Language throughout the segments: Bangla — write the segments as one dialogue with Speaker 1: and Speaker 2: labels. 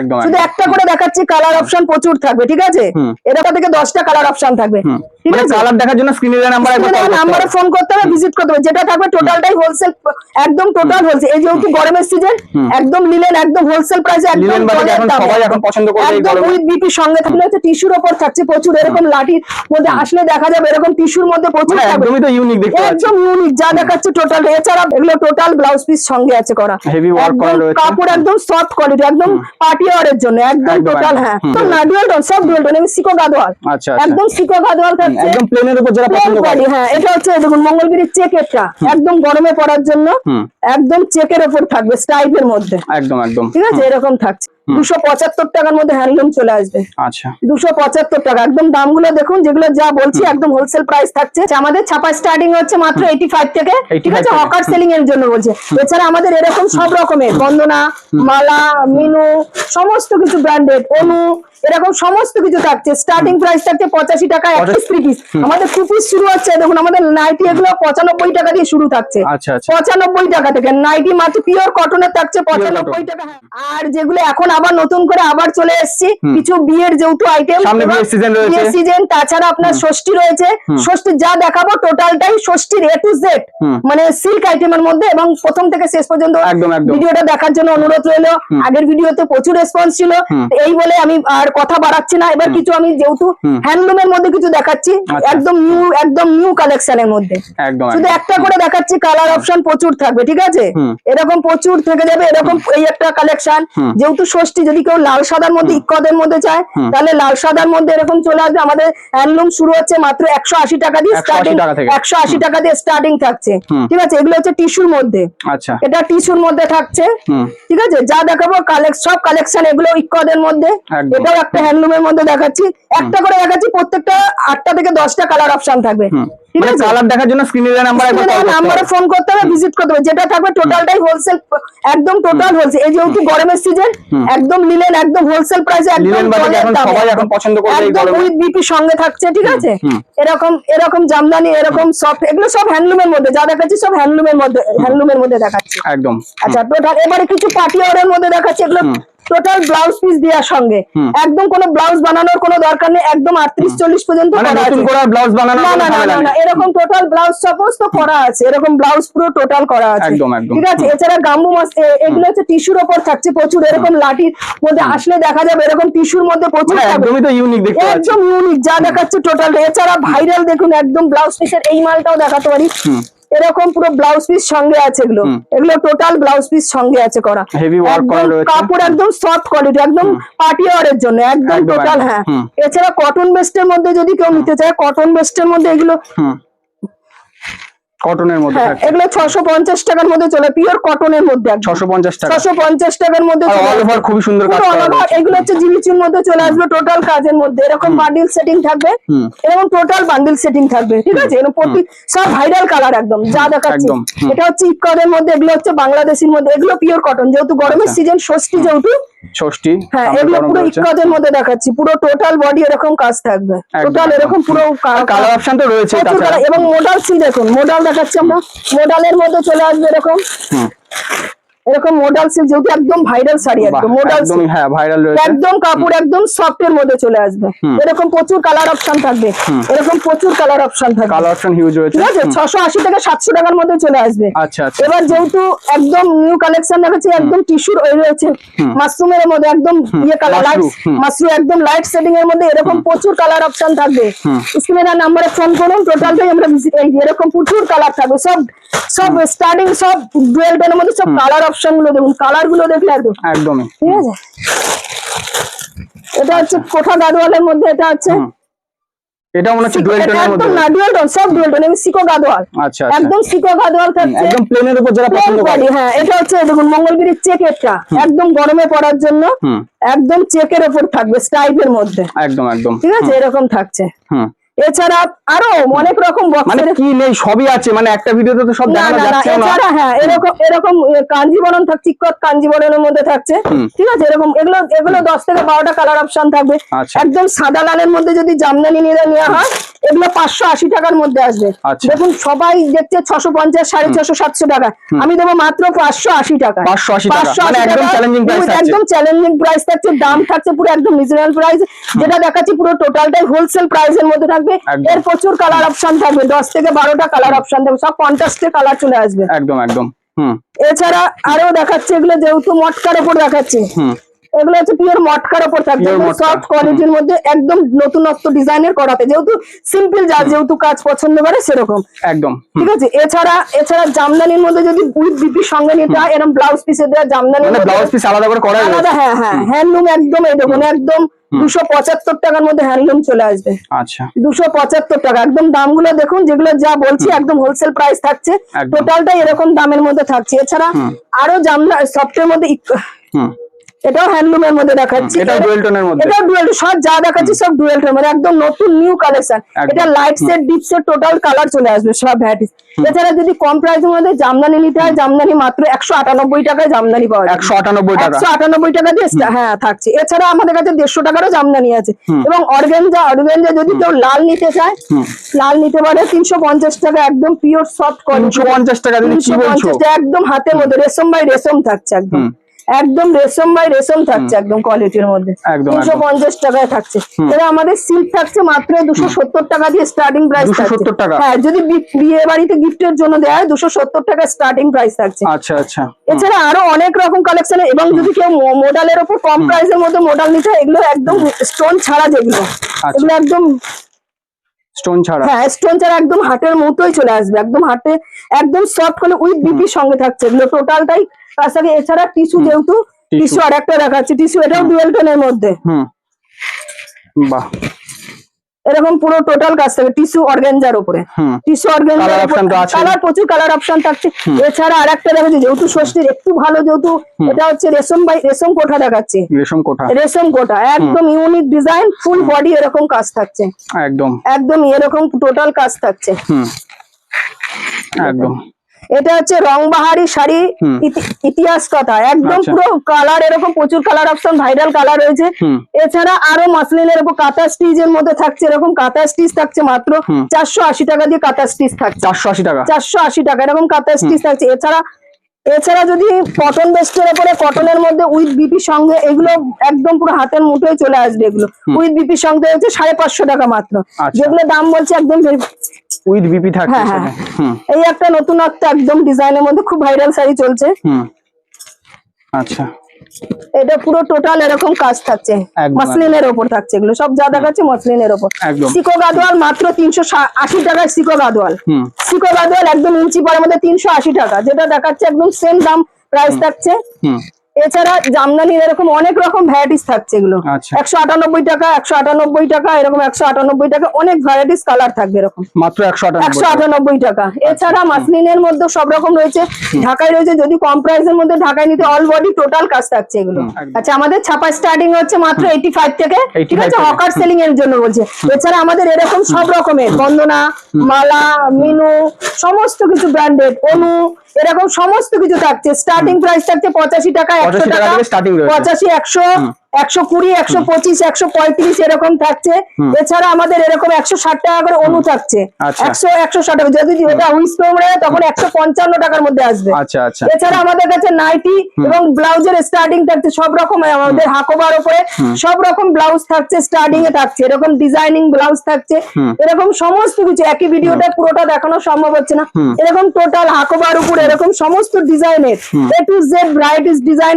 Speaker 1: একদম
Speaker 2: শুধু একটা করে দেখাচ্ছি, কালার অপশন প্রচুর থাকবে, ঠিক আছে? এরকম থেকে 10টা কালার অপশন থাকবে, ঠিক
Speaker 1: মানে
Speaker 2: আছে?
Speaker 1: কালার দেখার জন্য স্ক্রিনের
Speaker 2: নাম্বারে ফোন করতে হবে, ভিজিট করতে হবে, যেটা থাকবে টোটালটাই হোলসেল, একদম টোটাল হোলসেল। এই যেহেতু গরমের সিজন, একদম নিলেন একদম হোলসেল প্রাইসে, একদম
Speaker 1: এখন সবাই এখন পছন্দ করবে এই
Speaker 2: একদম
Speaker 1: গরমে।
Speaker 2: উইথ বিপি সঙ্গে থাকলে হচ্ছে টিস্যুর উপর থাকছে প্রচুর, এরকম লাঠির মধ্যে আসলে দেখা যাবে এরকম টিস্যুর মধ্যে প্রচুর
Speaker 1: মানে
Speaker 2: থাকবে,
Speaker 1: একদমই তো ইউনিক দেখতে পাচ্ছি,
Speaker 2: একদম ইউনিক যা দেখাচ্ছে টোটাল। এছাড়া এগুলো টোটাল ব্লাউজ পিস সঙ্গে আছে করা,
Speaker 1: হেভি ওয়ার্ক করা রয়েছে,
Speaker 2: কাপড় একদম সফট কোয়ালিটি, একদম পার্টি ওয়ারের জন্য একদম টোটাল। হ্যাঁ, তো না ডুয়াল টোন, সব ডুয়াল টোন, এবং সিকো গাদোয়াল,
Speaker 1: আচ্ছা
Speaker 2: একদম সিকো গাদোয়াল থাকছে,
Speaker 1: একদম প্লেনের উপর যারা পছন্দ করে।
Speaker 2: হ্যাঁ, এটা হচ্ছে দেখুন মঙ্গলগিরির চেক, এটা একদম গরমে পরার জন্য একদম চেকের উপর থাকবে স্ট্রাইপের মধ্যে,
Speaker 1: একদম একদম
Speaker 2: ঠিক আছে? এরকম থাকছে 275 টাকার মধ্যে হ্যান্ডলুম চলে আসবে।
Speaker 1: আচ্ছা
Speaker 2: 275 টাকা, একদম দামগুলো দেখুন, যেগুলো যা বলছি একদম হোলসেল প্রাইস থাকছে। আমাদের ছাপা স্টার্টিং হচ্ছে মাত্র 85 থেকে, ঠিক আছে? হকার সেলিং এর জন্য বলছে। এছাড়া আমাদের এরকম সব রকমের বন্দনা, মালা, মিনু, সমস্ত কিছু ব্র্যান্ডেড, অনু, এরকম সমস্ত কিছু থাকছে। স্টার্টিং প্রাইস থাকছে 85 টাকা, 3 পিস। আমাদের 2 পিস শুরু হচ্ছে, দেখুন আমাদের নাইটি এগুলো 95 টাকা দিয়ে শুরু থাকছে,
Speaker 1: আচ্ছা আচ্ছা
Speaker 2: 95 টাকা থেকে নাইটি মাত্র পিওর কটনের থাকছে 95 টাকা। আর যেগুলো এখন আবার নতুন করে আবার চলে এসেছি, কিছু বিয়ের যেহেতু আইটেম,
Speaker 1: সামনে বিয়ের সিজন রয়েছে,
Speaker 2: বিয়ের সিজন, তাছাড়া আপনার ষষ্ঠী রয়েছে, ষষ্ঠী যা দেখাবো টোটালটাই ষষ্ঠীর A to Z, মানে সিল্ক আইটেমের মধ্যে, এবং প্রথম থেকে শেষ পর্যন্ত
Speaker 1: একদম একদম
Speaker 2: ভিডিওটা দেখার জন্য অনুরোধ রইলো। আগের ভিডিওতে প্রচুর রেসপন্স ছিল, এই বলে আমি আর কথা বাড়াচ্ছি না। এবার কিছু আমি যেহেতু হ্যান্ডলুমের মধ্যে কিছু দেখাচ্ছি, একদম নিউ কালেকশনের মধ্যে,
Speaker 1: একদম
Speaker 2: শুধু একটা করে দেখাচ্ছি, কালার অপশন প্রচুর থাকবে, ঠিক আছে? এরকম প্রচুর থেকে যাবে, এরকম এই একটা কালেকশন। যেহেতু ষষ্ঠী, যদি কেউ লাল সাদার মধ্যে ইক্কদের মধ্যে চায়, তাহলে লাল সাদার মধ্যে এরকম চলে আসবে। আমাদের হ্যান্ডলুম শুরু হচ্ছে মাত্র 180 টাকা দিয়ে স্টার্টিং, 180 টাকা দিয়ে স্টার্টিং থাকছে, ঠিক আছে? এগুলো হচ্ছে টিস্যুর মধ্যে,
Speaker 1: আচ্ছা
Speaker 2: এটা টিস্যুর মধ্যে থাকছে, ঠিক আছে? যা দেখাবো সব কালেকশন এগুলো ইক্কদের মধ্যে, এটাও একটা হ্যান্ডলুমের মধ্যে দেখাচ্ছি। একটা করে দেখাচ্ছি, প্রত্যেকটা 8টা থেকে 10টা কালার অপশন থাকবে, ঠিক আছে?
Speaker 1: কালার দেখার জন্য স্ক্রিনের
Speaker 2: নাম্বারে ফোন করতে হবে, ভিজিট করতে হবে, যেটা থাকবে টোটালটাই হোলসেল, একদম টোটাল হোলসেল। এই যেহেতু গরমের সিজন, একদম নিলেন একদম হোলসেল প্রাইসে, একদম
Speaker 1: এখন সবাই এখন পছন্দ করবে এই গরমে,
Speaker 2: উইথ বিপি সঙ্গে থাকছে, ঠিক আছে? এরকম জামদানি, এরকম সফট, এগুলো সব হ্যান্ডলুমের মধ্যে যা দেখাচ্ছি, সব হ্যান্ডলুমের মধ্যে দেখাচ্ছি
Speaker 1: একদম।
Speaker 2: আচ্ছা, টোটাল এবারে কিছু পার্টি ওয়ারের মধ্যে দেখাচ্ছি, এগুলো টোটাল ব্লাউজ পিস দেওয়ার সঙ্গে, একদম কোনো ব্লাউজ বানানোর কোনো দরকার নেই, একদম 38-40 পর্যন্ত করা আছে।
Speaker 1: নতুন করে ব্লাউজ বানানো
Speaker 2: না, এরকম টোটাল ব্লাউজ সমস্ত করা আছে, এরকম ব্লাউজ পুরো টোটাল করা আছে,
Speaker 1: একদম একদম,
Speaker 2: ঠিক আছে? এছাড়া গাম্বু মাছ, এগুলো হচ্ছে টিস্যুর উপর থাকছে প্রচুর, এরকম লাঠির মধ্যে আসলে দেখা যাবে এরকম টিস্যুর মধ্যে প্রচুর থাকবে,
Speaker 1: একদমই তো ইউনিক দেখতে পাচ্ছি,
Speaker 2: একদম ইউনিক যা দেখাচ্ছে টোটাল। এছাড়া ভাইরাল দেখুন একদম ব্লাউজ পিসের এই মালটাও দেখাতে পারি, এরকম পুরো ব্লাউজ পিস সঙ্গে আছে, এগুলো টোটাল ব্লাউজ পিস সঙ্গে আছে করা,
Speaker 1: হেভি ওয়ার্ক করা রয়েছে,
Speaker 2: কাপড় একদম সফট কোয়ালিটি, একদম পার্টি ওয়ারের জন্য একদম টোটাল। হ্যাঁ, এছাড়া কটন বেস্টের মধ্যে যদি কেউ নিতে চায়, কটন বেস্টের মধ্যে এগুলো
Speaker 1: কটনের মধ্যে থাকে,
Speaker 2: এগুলো 650 টাকার মধ্যে চলে, পিওর কটনের মধ্যে
Speaker 1: 650 টাকা,
Speaker 2: 650 টাকার মধ্যে
Speaker 1: অল ওভার খুবই সুন্দর কাজ করা রয়েছে।
Speaker 2: এগুলো হচ্ছে জিমিচুর মধ্যে চলে আসবে টোটাল কাজের মধ্যে, এরকম বান্ডিল সেটিং থাকবে, এরকম টোটাল বান্ডিল সেটিং থাকবে, ঠিক আছে? এরকম প্রতি সব ভাইরাল কালার একদম যা দেখাচ্ছি, এটা হচ্ছে ইক্কদের মধ্যে, এগুলো হচ্ছে বাংলাদেশের মধ্যে, এগুলো পিওর কটন। যেহেতু গরমের সিজন, ষষ্ঠী যেহেতু
Speaker 1: ষষ্ঠী,
Speaker 2: হ্যাঁ, এগুলো পুরো ইক্কদের মধ্যে দেখাচ্ছি, পুরো টোটাল বডি এরকম কাজ থাকবে, টোটাল এরকম পুরো
Speaker 1: কালার অপশন তো রয়েছে,
Speaker 2: এবং মডেল সি দেখুন, মডেল দেখাচ্ছি আমরা, মডেলের মধ্যে চলে আসবে এরকম মডেল সিল্ক, যেহেতু একদম ভাইরাল শাড়ি, একদম মডেল সিল্ক,
Speaker 1: হ্যাঁ ভাইরাল রয়েছে,
Speaker 2: একদম কাপড় একদম সফট এর মধ্যে চলে আসবে, এরকম প্রচুর কালার অপশন থাকবে, এরকম প্রচুর কালার অপশন থাকবে,
Speaker 1: কালার অপশন হিউজ রয়েছে,
Speaker 2: ঠিক আছে? 680 থেকে 700 টাকার মধ্যে চলে আসবে।
Speaker 1: আচ্ছা আচ্ছা,
Speaker 2: এবার যেহেতু একদম নিউ কালেকশন দেখাচ্ছি, একদম টিস্যুর রয়েছে, মাশরুমের মধ্যে একদম ইয়ে কালার, লাইট মাশরুম, একদম লাইট সেটিং এর মধ্যে, এরকম প্রচুর কালার অপশন থাকবে। স্ক্রিনে নাম্বারে ফোন করুন, টোটালটাই আমরা এরকম প্রচুর কালার থাকবে, সব স্টার্টিং সব ডুয়েল টোনের মধ্যে সব কালার অপশন গুলো দেখুন, কালার গুলো দেখলে একদমই, ঠিক আছে? এটা হচ্ছে কোঠা গাদোয়ালের মধ্যে, এটা হচ্ছে
Speaker 1: এটা মনে হচ্ছে ডুয়েল টোনের মধ্যে,
Speaker 2: একদম না ডুয়েল টোন, সব ডুয়েল টোন, সিকো গাদোয়াল,
Speaker 1: আচ্ছা
Speaker 2: একদম সিকো গাদোয়াল থাকছে,
Speaker 1: একদম প্লেনের উপর যারা পছন্দ করে।
Speaker 2: হ্যাঁ, এটা হচ্ছে দেখুন মঙ্গলগিরির চেক, এটা একদম গরমে পরার জন্য একদম চেকের উপর থাকবে স্ট্রাইপের মধ্যে,
Speaker 1: একদম একদম,
Speaker 2: ঠিক আছে? এরকম থাকছে। এছাড়া আরো অনেক রকম
Speaker 1: মানে কি নেই সবই আছে, মানে একটা ভিডিওতে তো সব দেখানো যাচ্ছে না।
Speaker 2: এছাড়া হ্যাঁ, এরকম কাঞ্জিবরণ থাকছে, চিকট কাঞ্জিবরণের মধ্যে থাকছে, ঠিক আছে? এরকম এগুলো 10 থেকে 12টা কালার অপশন থাকবে। একদম সাদা লালের মধ্যে যদি জামদানি নেওয়া হয়, এগুলো 580 টাকার মধ্যে আসবে।
Speaker 1: আচ্ছা।
Speaker 2: দেখুন সবাই দেখছে 650, 650, 700 টাকা, আমি দেবো মাত্র 580 টাকা।
Speaker 1: 580 টাকা, মানে একদম চ্যালেঞ্জিং প্রাইস থাকছে।
Speaker 2: একদম চ্যালেঞ্জিং প্রাইস থাকছে, দাম থাকছে পুরো একদম রিজনেবল প্রাইস। যেটা দেখাচ্ছি পুরো টোটালটাই হোলসেল প্রাইসের মধ্যে থাকবে। এর প্রচুর কালার অপশন থাকবে, 10 থেকে 12টা কালার অপশন থাকবে, সব কন্ট্রাস্টে কালার চলে আসবে।
Speaker 1: একদম একদম।
Speaker 2: এছাড়া আরো দেখাচ্ছে, এগুলো যেহেতু মটকার উপর দেখাচ্ছে, এগুলো হচ্ছে পিওর মটকার উপর থাকবে, সফট কোয়ালিটির মধ্যে একদম নতুনত্ব ডিজাইনের করাতে, যেহেতু সিম্পল যা যেহেতু কাজ পছন্দ করে সেরকম একদম, ঠিক আছে। এছাড়া জামদানির মধ্যে যদি উইথ বিপি সঙ্গে নিতে হয়, এরকম ব্লাউজ পিসে দেওয়া জামদানি,
Speaker 1: মানে ব্লাউজ পিস আলাদা করে করা
Speaker 2: আলাদা, হ্যাঁ হ্যাঁ, হ্যান্ডলুম একদম, এই দেখুন একদম 275 টাকার মধ্যে হ্যান্ডলুম চলে আসবে।
Speaker 1: আচ্ছা,
Speaker 2: 275 টাকা, একদম দামগুলো দেখুন, যেগুলো যা বলছি একদম হোলসেল প্রাইস থাকছে, টোটালটাই এরকম দামের মধ্যে থাকছে। এছাড়া আরো জামদানি সফটের মধ্যে, এটাও হ্যান্ডলুমের মধ্যে দেখাচ্ছি,
Speaker 1: এটাও ডুয়াল টোনের মধ্যে,
Speaker 2: এটাও ডুয়াল, সব যা দেখাচ্ছি সব ডুয়াল টোনের মধ্যে, একদম নতুন নিউ কালেকশন। এটা light set, deep set, total colour চলে আসবে সব ভ্যারাইটিস। এছাড়া যদি কম প্রাইসের মধ্যে জামদানি নিতে হয়, জামদানি মাত্র 198 টাকায় জামদানি পাওয়া যায়।
Speaker 1: 198 টাকা,
Speaker 2: 198 টাকা দিয়ে হ্যাঁ থাকছে। এছাড়া আমাদের কাছে 150 টাকারও জামদানি আছে। এবং অর্গানজা যদি কেউ লাল নিতে চায়, লাল নিতে পারে 350 টাকা, একদম পিওর সফট কোয়ালিটি।
Speaker 1: 350 টাকা দিলে কি বলছো,
Speaker 2: একদম হাতের মধ্যে রেশম বাই রেশম থাকছে, একদম রেশম বাই রেশম থাকছে, একদম কোয়ালিটির মধ্যে 350 টাকায় থাকছে। এবার আমাদের সিল্ক থাকছে মাত্র 270 টাকা দিয়ে স্টার্টিং প্রাইস থাকছে। হ্যাঁ, যদি বিয়ে বাড়িতে গিফটের জন্য দেওয়া হয় 270 টাকা স্টার্টিং প্রাইস থাকছে।
Speaker 1: আচ্ছা আচ্ছা।
Speaker 2: এছাড়া আরো অনেক রকম কালেকশন, এবং যদি কেউ মডেলের উপর কম প্রাইসের মধ্যে মডেল নিতে হয়, এগুলো একদম স্টোন ছাড়া, যেগুলো এগুলো একদম
Speaker 1: স্টোন ছাড়া,
Speaker 2: হ্যাঁ স্টোন ছাড়া, একদম হাটের মতোই চলে আসবে, একদম হাটে একদম সফট হলে উইথ বিপির সঙ্গে থাকছে এগুলো টোটালটাই কাছ থেকে। এছাড়া টিস্যু, যেহেতু টিস্যু আর একটা দেখাচ্ছি, টিস্যু এটাও ডুয়াল টোনের মধ্যে,
Speaker 1: বাহ,
Speaker 2: এরকম পুরো টোটাল কাজ থাকে টিস্যু অর্গানজার উপরে, টিস্যু অর্গানজার কালার, প্রচুর কালার অপশন থাকছে। এছাড়া আরেকটা দেখাচ্ছি, যেহেতু ষষ্ঠীর একটু ভালো, যেহেতু এটা হচ্ছে রেশম বাই রেশম কোঠা দেখাচ্ছি, রেশম কোঠা একদম ইউনিক ডিজাইন, ফুল বডি এরকম কাজ থাকছে, একদম এরকম টোটাল কাজ থাকছে একদম। এটা হচ্ছে রংবাহারি শাড়ি, ইতিহাস কথা, একদম পুরো কালার এরকম, প্রচুর কালার অপশন, ভাইরাল কালার রয়েছে। এছাড়া আরো মাসলিনের উপর কাঁথা স্টিচের মধ্যে থাকছে, এরকম কাঁথা স্টিচ থাকছে মাত্র 480 টাকা দিয়ে, কাঁথা স্টিচ থাকছে 480 টাকা, এরকম কাঁথা স্টিচ থাকছে। এছাড়া যদি কটন বেস্টের উপরে, কটনের মধ্যে উইথ বিপি সঙ্গে, এগুলো একদম পুরো হাতের মুঠোয় চলে আসবে, এগুলো উইথ বিপির সঙ্গে হচ্ছে 550 টাকা মাত্র, যেগুলো দাম বলছে একদম
Speaker 1: উইথ বিপি থাকছে।
Speaker 2: এই একটা নতুনত্ব একদম ডিজাইনের মধ্যে, খুব ভাইরাল শাড়ি চলছে।
Speaker 1: আচ্ছা,
Speaker 2: এটা পুরো টোটাল এরকম কাজ থাকছে, মসলিনের উপর থাকছে, এগুলো সব যা দেখাচ্ছে মসলিনের উপর। সিকো গাদোয়াল মাত্র 380 টাকায়, সিকো গাদোয়াল, সিকো গাদোয়াল একদম ইঞ্চি পাড়ের মধ্যে 380 টাকা, যেটা দেখাচ্ছে একদম সেম দাম প্রাইস থাকছে। এছাড়া জামদানির এরকম অনেক রকম ভ্যারাইটিস থাকছে, এগুলো 198 টাকা, 198 টাকা, এরকম 198 টাকা, অনেক ভ্যারাইটিস কালার থাকবে এরকম, মাত্র 198 টাকা। এছাড়া মাসলিনের মধ্যে সব রকম রয়েছে, ঢাকায় রয়েছে, যদি কম প্রাইসের মধ্যে ঢাকায় নিতে অল বডি টোটাল কাজ থাকছে এগুলো। আচ্ছা, আমাদের ছাপা স্টার্টিং হচ্ছে মাত্র 85 থেকে, ঠিক আছে, হকার সেলিং এর জন্য বলছে। এছাড়া আমাদের এরকম সব রকমের বন্দনা, মালা, মিনু, সমস্ত কিছু ব্র্যান্ডেড, অনু, এরকম সমস্ত কিছু থাকছে। স্টার্টিং প্রাইস থাকছে 85 টাকা, 100 টাকা, 85, 100, 120, 125, 135 এরকম থাকছে। এছাড়া আমাদের এরকম 160 টাকা করে অনু থাকছে, 160 টাকা, যদি ওটা হুইস করে তখন 155 টাকার মধ্যে আসবে। এছাড়া আমাদের কাছে নাইটি এবং ব্লাউজের স্টার্টিং থাকছে সব রকম, আমাদের হাকোবার উপরে সব রকম ব্লাউজ থাকছে, স্টার্টিং এ থাকছে, এরকম ডিজাইনিং ব্লাউজ থাকছে, এরকম সমস্ত কিছু। একই ভিডিওটা পুরোটা দেখানো সম্ভব হচ্ছে না, এরকম টোটাল হাকোবার উপরে এরকম সমস্ত ডিজাইনের এ টু জেড ভ্যারাইটিস ডিজাইন,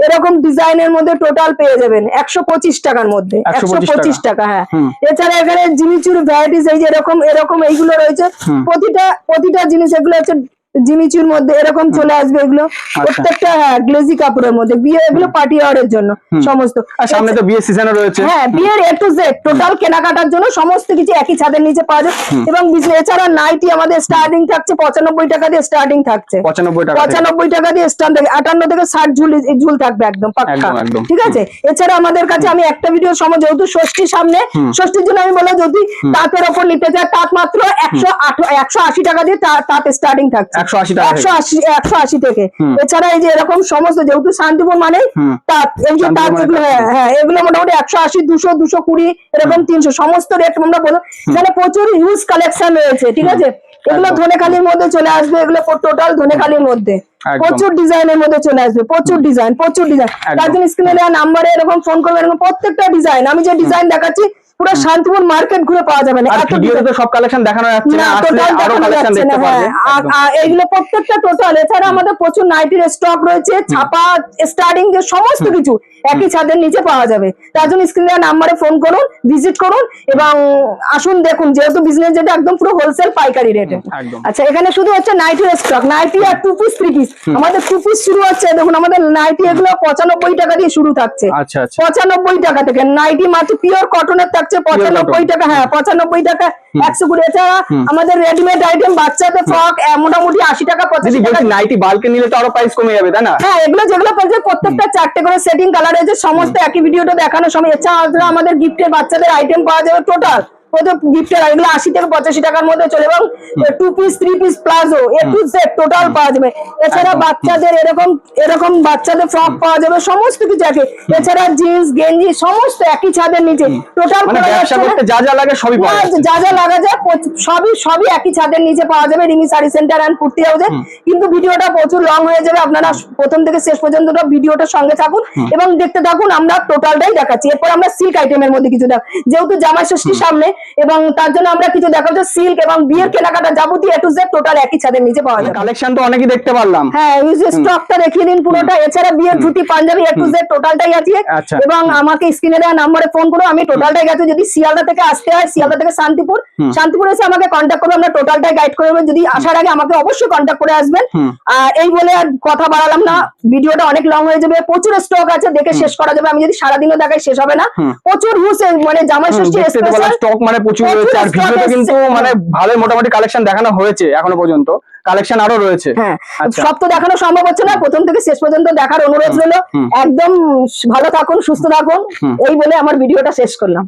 Speaker 2: এরকম ডিজাইনের মধ্যে টোটাল পেয়ে যাবেন 125 টাকার মধ্যে, 125 টাকা। হ্যাঁ, এছাড়া এখানে জিমিচুর ভ্যারাইটিস, এই যে এরকম এইগুলো রয়েছে, প্রতিটা জিনিস এগুলো হচ্ছে জিমিচুর মধ্যে এরকম চলে আসবে, এগুলো প্রত্যেকটা গ্লেজি কাপড়ের মধ্যে, বিয়ে এগুলো পার্টি ওয়ারের জন্য সমস্ত।
Speaker 1: সামনে তো বিয়ের সিজনও রয়েছে, হ্যাঁ, বিয়ের এ টু জেড টোটাল কেনাকাটার জন্য সমস্ত কিছু একই ছাদের নিচে পাওয়া যায়। এবং এছাড়া নাইটি আমাদের স্টার্টিং থাকছে 95 টাকা দিয়ে, স্টার্টিং থাকছে 95 টাকা দিয়ে স্টার্ট থাকে, 58 থেকে 60 ঝুল থাকবে একদম পাক্কা, ঠিক আছে। এছাড়া আমাদের কাছে আমি একটা ভিডিও সময়, যেহেতু ষষ্ঠীর সামনে, ষষ্ঠীর জন্য আমি বললাম যদি তাঁতের ওপর নিতে চাই, তাঁত মাত্র 180 টাকা দিয়ে তাঁত স্টার্টিং থাকছে,
Speaker 3: 180 টাকা
Speaker 1: 180 থেকে। এছাড়া এই যে এরকম সমস্ত, যেহেতু শান্তিপুর মানে তাঁত, এই যে তাঁত যেগুলো, হ্যাঁ এগুলো মোটামুটি 180, 200, 220 এরকম 300 সমস্ত রেট আমরা বলবো। এখানে প্রচুর হিউজ কালেকশন রয়েছে, ঠিক আছে। এগুলো ধনেখালির মধ্যে চলে আসবে, এগুলো টোটাল ধনেখালির মধ্যে প্রচুর ডিজাইনের মধ্যে চলে আসবে, প্রচুর ডিজাইন। তার জন্য স্ক্রিনে দেওয়া নাম্বারে এরকম ফোন করবে, এরকম প্রত্যেকটা ডিজাইন, আমি যে ডিজাইন দেখাচ্ছি পুরো শান্তিপুর মার্কেট ঘুরে পাওয়া যাবে না,
Speaker 3: ভিডিওতে সব কালেকশন দেখানো যাচ্ছে না, আসলে আরো কালেকশন দেখতে পারবে।
Speaker 1: এইগুলো প্রত্যেকটা টোটাল। এছাড়া আমাদের প্রচুর নাইটির স্টক রয়েছে, ছাপা স্টার্টিং যে সমস্ত কিছু একই ছাদের নিচে পাওয়া যাবে। তার জন্য স্ক্রিনে নাম্বারে ফোন করুন, ভিজিট করুন এবং আসুন দেখুন, যেহেতু বিজনেস যেটা একদম পুরো হোলসেল পাইকারি রেটে। আচ্ছা, এখানে শুধু হচ্ছে নাইটির স্টক, নাইটি আর 2 পিস 3 পিস। আমাদের 2 পিস শুরু হচ্ছে, দেখুন আমাদের নাইটি এগুলো 95 টাকা দিয়ে শুরু থাকছে। 95 টাকা থেকে নাইটি, মাত্র পিওর কটনের থাকছে 95 টাকা। হ্যাঁ 95 টাকা 120। এছাড়া আমাদের রেডিমেড আইটেম, বাচ্চাদের ফ্রক মোটামুটি 80 টাকা 85 টাকা।
Speaker 3: নাইটি বাল্কে নিলে তো আরো প্রাইস কমে যাবে, তাই না?
Speaker 1: হ্যাঁ, এগুলো যেগুলো বলছে প্রত্যেকটা 4টে করে সেটিং কালার আছে, সমস্ত একই ভিডিওটা দেখানোর সময়। এছাড়া আমাদের গিফটের বাচ্চাদের আইটেম পাওয়া যাবে টোটাল গিফটের, এগুলো 80 থেকে 85 টাকার মধ্যে চলে, এবং 2 piece 3 piece palazzo A to Z total পাওয়া যাবে। এছাড়া বাচ্চাদের এরকম বাচ্চাদের ফ্রক পাওয়া যাবে, সমস্ত কিছু একই। এছাড়া জিন্স গেঞ্জি সমস্ত একই ছাদের নিচে টোটাল,
Speaker 3: ব্যবসা করতে যা যা লাগে সবই পাওয়া যাবে,
Speaker 1: যা যা লাগা যায় সবই একই ছাদের নিচে পাওয়া যাবে, রিমি শাড়ি সেন্টার এন্ড কুর্তি হাউসে। কিন্তু ভিডিওটা প্রচুর লং হয়ে যাবে, আপনারা প্রথম থেকে শেষ পর্যন্ত ভিডিওটার সঙ্গে থাকুন এবং দেখতে থাকুন, আমরা টোটালটাই দেখাচ্ছি। এরপর আমরা সিল্ক আইটেমের মধ্যে কিছু দেখ, যেহেতু জামাই ষষ্ঠীর সামনে, এবং তার জন্য আমরা কিছু দেখাবো সিল্ক এবং বিয়ের কেনাকাটা যাবতীয় A to Z টোটাল একই ছাদের নিচে পাওয়া যাবে।
Speaker 3: কালেকশন তো অনেকই দেখতে পারলাম।
Speaker 1: হ্যাঁ, এই যে স্টকটা দেখিয়ে দিন পুরোটা। এছাড়া বিয়ের dhoti panjabi A to Z টোটালটাই আছে। এবং আমাকে স্ক্রিনে দেওয়া নম্বরে ফোন করো, আমি টোটালটাই গেছে। যদি শিয়ালদা থেকে আসতে হয়, শিয়ালদা থেকে শান্তিপুর এসে আমাকে কন্ট্যাক্ট করবে, আমরা টোটালটাই গাইড করে দেবো। যদি আসার আগে আমাকে অবশ্যই কন্ট্যাক্ট করে আসবেন। এই বলে আর কথা বাড়ালাম না, ভিডিওটা অনেক লং হয়ে যাবে। প্রচুর স্টক আছে, দেখে শেষ করা যাবে, আমি যদি সারাদিনও দেখাই শেষ হবে না। প্রচুর হুসে মানে জামাই ষষ্ঠীর স্পেশাল
Speaker 3: স্টক মানে প্রচুর রয়েছে, আর ভিডিওতে কিন্তু মানে ভালো মোটামুটি কালেকশন দেখানো হয়েছে এখনো পর্যন্ত, কালেকশন আরো রয়েছে।
Speaker 1: হ্যাঁ, সব তো দেখানো সম্ভব হচ্ছে না, প্রথম থেকে শেষ পর্যন্ত দেখার অনুরোধ রইল। একদম ভালো থাকুন, সুস্থ থাকুন, এই বলে আমার ভিডিওটা শেষ করলাম।